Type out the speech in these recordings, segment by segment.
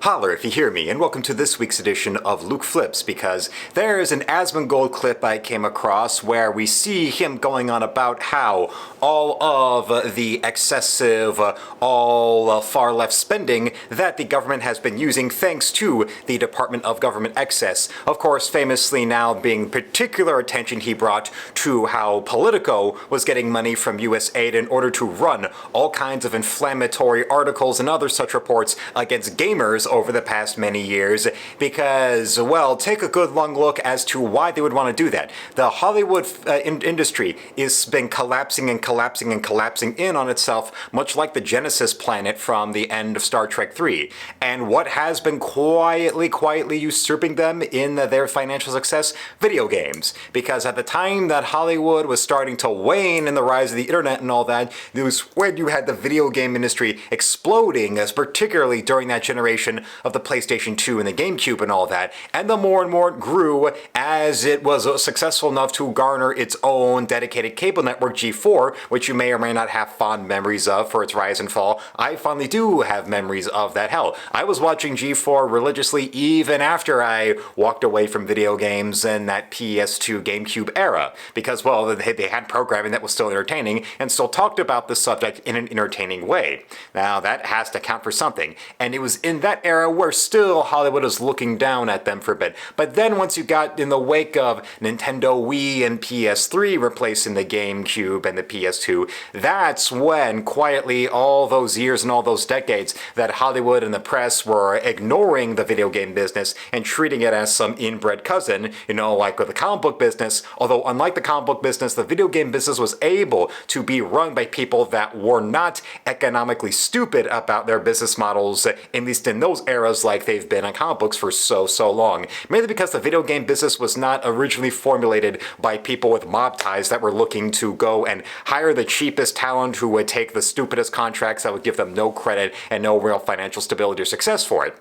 Holler if you hear me, and welcome to this week's edition of Luke Flips, because there's an Asmongold clip I came across where we see him going on about how all of the excessive, far left spending that the government has been using thanks to the Department of Government Excess, of course famously now being particular attention he brought to how Politico was getting money from US aid in order to run all kinds of inflammatory articles and other such reports against gamers over the past many years, because, well, take a good long look as to why they would want to do that. The Hollywood industry has been collapsing and collapsing and collapsing in on itself, much like the Genesis planet from the end of Star Trek 3. And what has been quietly usurping them in their financial success? Video games. Because at the time that Hollywood was starting to wane in the rise of the internet and all that, it was when you had the video game industry exploding, as particularly during that generation of the PlayStation 2 and the GameCube and all that, and the more and more it grew as it was successful enough to garner its own dedicated cable network, G4, which you may or may not have fond memories of for its rise and fall. I finally do have memories of that. Hell, I was watching G4 religiously even after I walked away from video games in that PS2 GameCube era, because, well, they had programming that was still entertaining and still talked about the subject in an entertaining way. Now, that has to count for something, and it was in that era where still Hollywood is looking down at them for a bit. But then once you got in the wake of Nintendo Wii and PS3 replacing the GameCube and the PS2, that's when quietly all those years and all those decades that Hollywood and the press were ignoring the video game business and treating it as some inbred cousin, like with the comic book business. Although unlike the comic book business, the video game business was able to be run by people that were not economically stupid about their business models, at least in those eras, like they've been on comic books for so long. Mainly because the video game business was not originally formulated by people with mob ties that were looking to go and hire the cheapest talent who would take the stupidest contracts that would give them no credit and no real financial stability or success for it.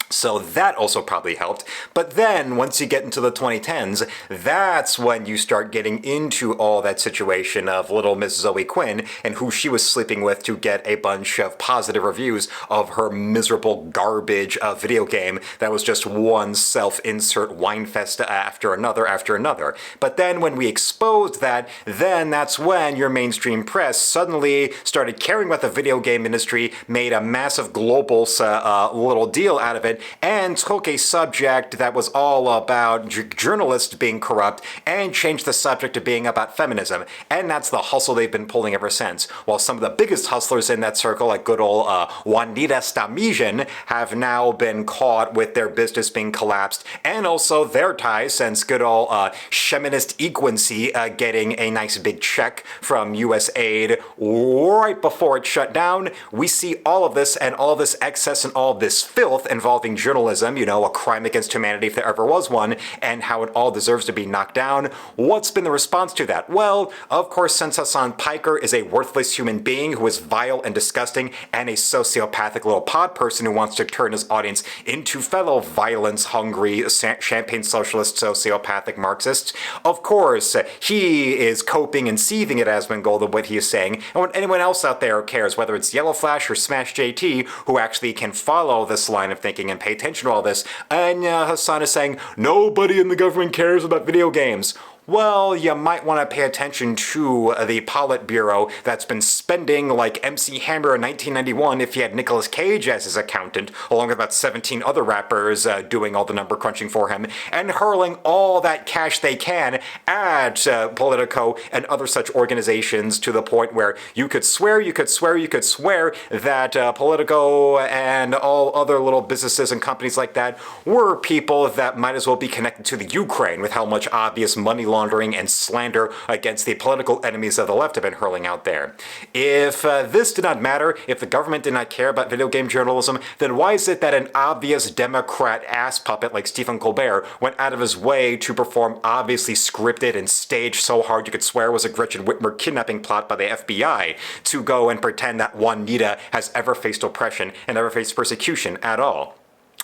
So that also probably helped. But then, once you get into the 2010s, that's when you start getting into all that situation of little Miss Zoe Quinn and who she was sleeping with to get a bunch of positive reviews of her miserable garbage video game that was just one self-insert wine fest after another. But then when we exposed that, then that's when your mainstream press suddenly started caring about the video game industry, made a massive global little deal out of it, and took a subject that was all about journalists being corrupt and changed the subject to being about feminism. And that's the hustle they've been pulling ever since. While some of the biggest hustlers in that circle, like good old Juanita Stamijan, have now been caught with their business being collapsed, and also their ties, since good old Sheminist Equancy getting a nice big check from US aid right before it shut down. We see all of this and all this excess and all this filth involving journalism, a crime against humanity if there ever was one, and how it all deserves to be knocked down. What's been the response to that? Well, of course, since Hasan Piker is a worthless human being who is vile and disgusting and a sociopathic little pod person who wants to turn his audience into fellow violence-hungry, champagne socialist, sociopathic Marxists, of course, he is coping and seething at Asmongold of what he is saying, and when anyone else out there cares, whether it's Yellow Flash or Smash JT, who actually can follow this line of thinking and pay attention to all this, and Hasan is saying, nobody in the government cares about video games. Well, you might want to pay attention to the Politburo that's been spending like MC Hammer in 1991 if he had Nicolas Cage as his accountant, along with about 17 other rappers doing all the number crunching for him, and hurling all that cash they can at Politico and other such organizations, to the point where you could swear that Politico and all other little businesses and companies like that were people that might as well be connected to the Ukraine, with how much obvious money laundering and slander against the political enemies of the left have been hurling out there. If this did not matter, if the government did not care about video game journalism, then why is it that an obvious Democrat ass puppet like Stephen Colbert went out of his way to perform obviously scripted and staged so hard you could swear was a Gretchen Whitmer kidnapping plot by the FBI, to go and pretend that Juanita has ever faced oppression and ever faced persecution at all?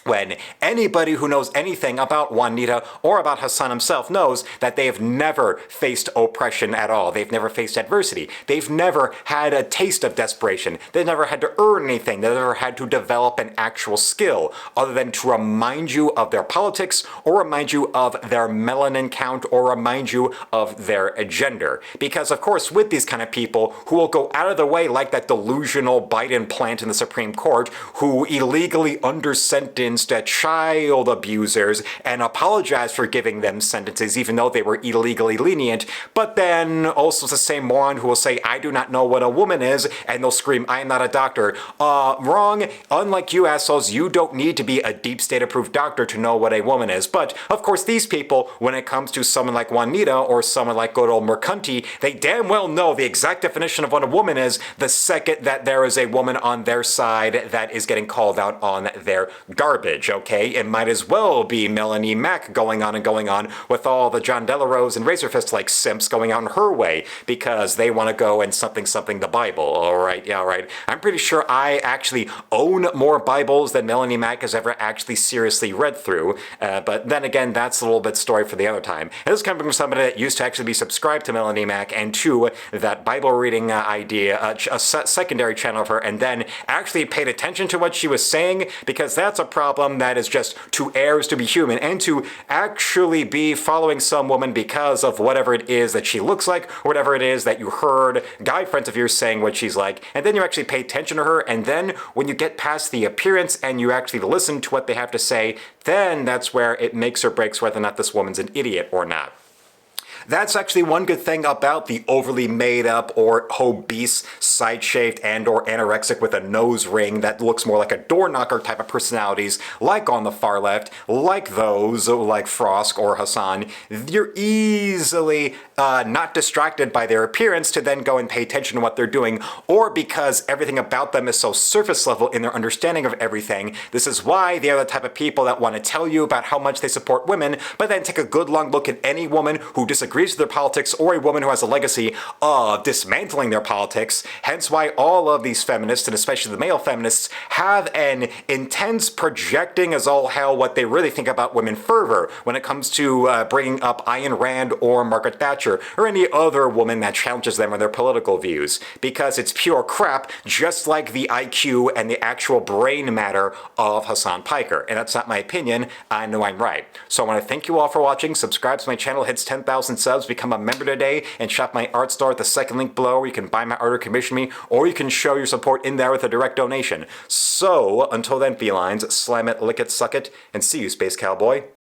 when anybody who knows anything about Juanita or about Hasan himself knows that they have never faced oppression at all. They've never faced adversity. They've never had a taste of desperation. They've never had to earn anything. They've never had to develop an actual skill other than to remind you of their politics or remind you of their melanin count or remind you of their gender. Because, of course, with these kind of people who will go out of the way, like that delusional Biden plant in the Supreme Court, who illegally under-sentenced child abusers and apologized for giving them sentences even though they were illegally lenient, but then also the same moron who will say, I do not know what a woman is, and they'll scream, I am not a doctor. Wrong. Unlike you assholes, you don't need to be a deep state approved doctor to know what a woman is. But, of course, these people, when it comes to someone like Juanita or someone like good old Mercanti, they damn well know the exact definition of what a woman is the second that there is a woman on their side that is getting called out on their garbage, okay? It might as well be Melanie Mack going on with all the John Delarose and Razorfist-like simps going out in her way because they want to go and something the Bible. All right, yeah, all right. I'm pretty sure I actually own more Bibles than Melanie Mack has ever actually seriously read through, but then again, that's a little bit story for the other time. And this is coming from somebody that used to actually be subscribed to Melanie Mack and to that Bible reading idea, a secondary channel of her, and then actually paid attention to what she was saying, because that's a problem that is just too heirs to be human and to actually be following some woman because of whatever it is that she looks like or whatever it is that you heard guy friends of yours saying what she's like, and then you actually pay attention to her, and then when you get past the appearance and you actually listen to what they have to say, then that's where it makes or breaks whether or not this woman's an idiot or not. That's actually one good thing about the overly made up or obese, side-shaved and or anorexic with a nose ring that looks more like a door knocker type of personalities, like on the far left, like those like Frosk or Hasan. You're easily not distracted by their appearance to then go and pay attention to what they're doing, or because everything about them is so surface level in their understanding of everything. This is why they are the type of people that want to tell you about how much they support women, but then take a good long look at any woman who disagrees with their politics or a woman who has a legacy of dismantling their politics. Hence why all of these feminists, and especially the male feminists, have an intense projecting as all hell what they really think about women fervor when it comes to bringing up Ayn Rand or Margaret Thatcher or any other woman that challenges them on their political views, because it's pure crap, just like the IQ and the actual brain matter of Hasan Piker. And that's not my opinion, I know I'm right. So I want to thank you all for watching. Subscribe to my channel, hits 10,000 subs, become a member today, and shop my art store at the second link below where you can buy my art or commission me, or you can show your support in there with a direct donation. So until then, felines, slam it, lick it, suck it, and see you, Space Cowboy.